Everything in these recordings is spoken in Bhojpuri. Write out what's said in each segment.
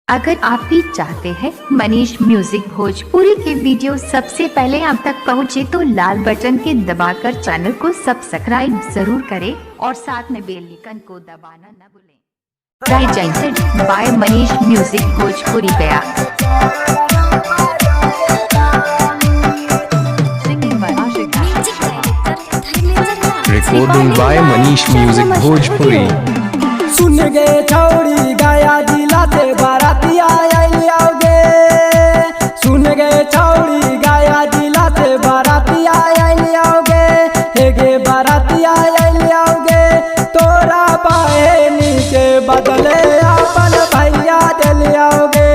अगर आप भी चाहते हैं मनीष म्यूजिक भोजपुरी के वीडियो सबसे पहले आप तक पहुंचे तो लाल बटन के दबाकर चैनल को सब्सक्राइब जरूर करें और साथ में बेल आइकन को दबाना न भूलें। Presented by Manish music Bhojpuri गया। Recording by Manish music Bhojpuri. सुन गे छौड़ी गया जिला से बारातिया आओगे। सुन गे छौड़ी गया जिला से बारातिया आओगे। हे गे बारातिया आओगे तोरा बहनी के बदले अपन भैया दिल आओगे।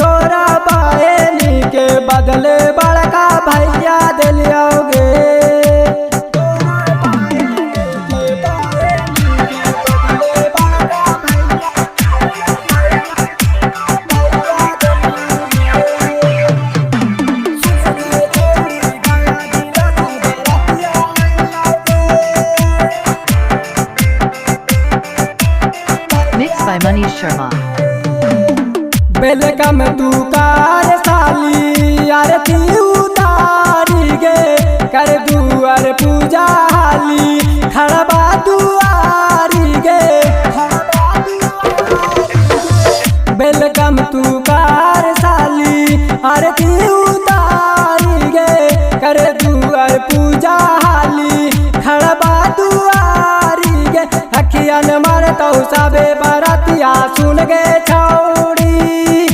तोरा बहनी के बदले बड़का भैया दिल आओगे। By Manish Sharma। बेलकम तू कार साली आरती उतारी गे कर दुआर पूजा हाली खड़बा दुआरी गे। बेलकम तू कार साली आरती उतारी गे कर दुआर पूजा हाली खड़बा दुआरी गे। अखिया न मारतौ सबे बारातिया सुन गे छौड़ी।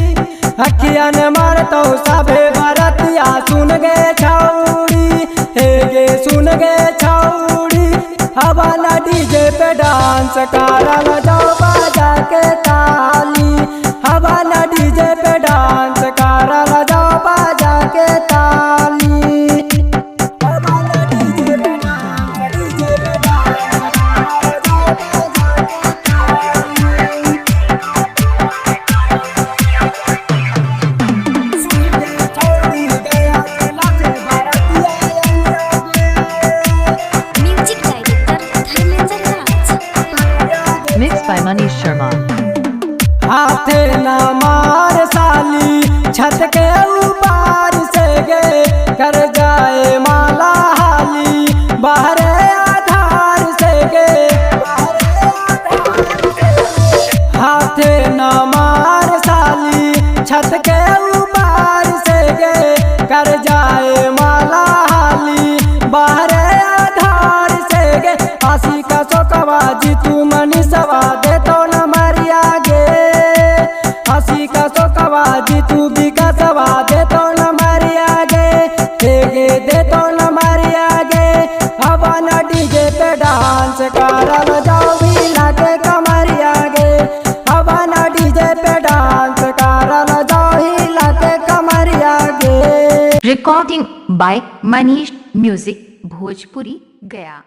अखिया न मारतौ सबे बारातिया सुन गे छौड़ी। हे गे सुन गे छौड़ी हवाला डीजे पे डांस करल जाओ बाजा के ताली। हवाला डीजे पे डांस करल जाओ बाजा के ताली। Mixed by Manish Sharma। हाथे न मार साली छत के ऊपर से गे कर जाए माला हाली बाहरे आधार से गे। हाथे न मार साली छत के ऊपर से गे कर जाए माला हाली बाहरे आधार से गे। आशी का सोकवा जीतू मनीषवा दे तो न मरिया गे। आशी का सोकवा जीतू विकासवा दे तो न मरिया गे। गे दे तो न मरिया गे। अब न डीजे पे डांस करल जाओ भी लागे कमरिया गे। अब न डीजे पे डांस करल जाओ ही लागे कमरिया गे। Recording by Manish music Bhojpuri Gaya.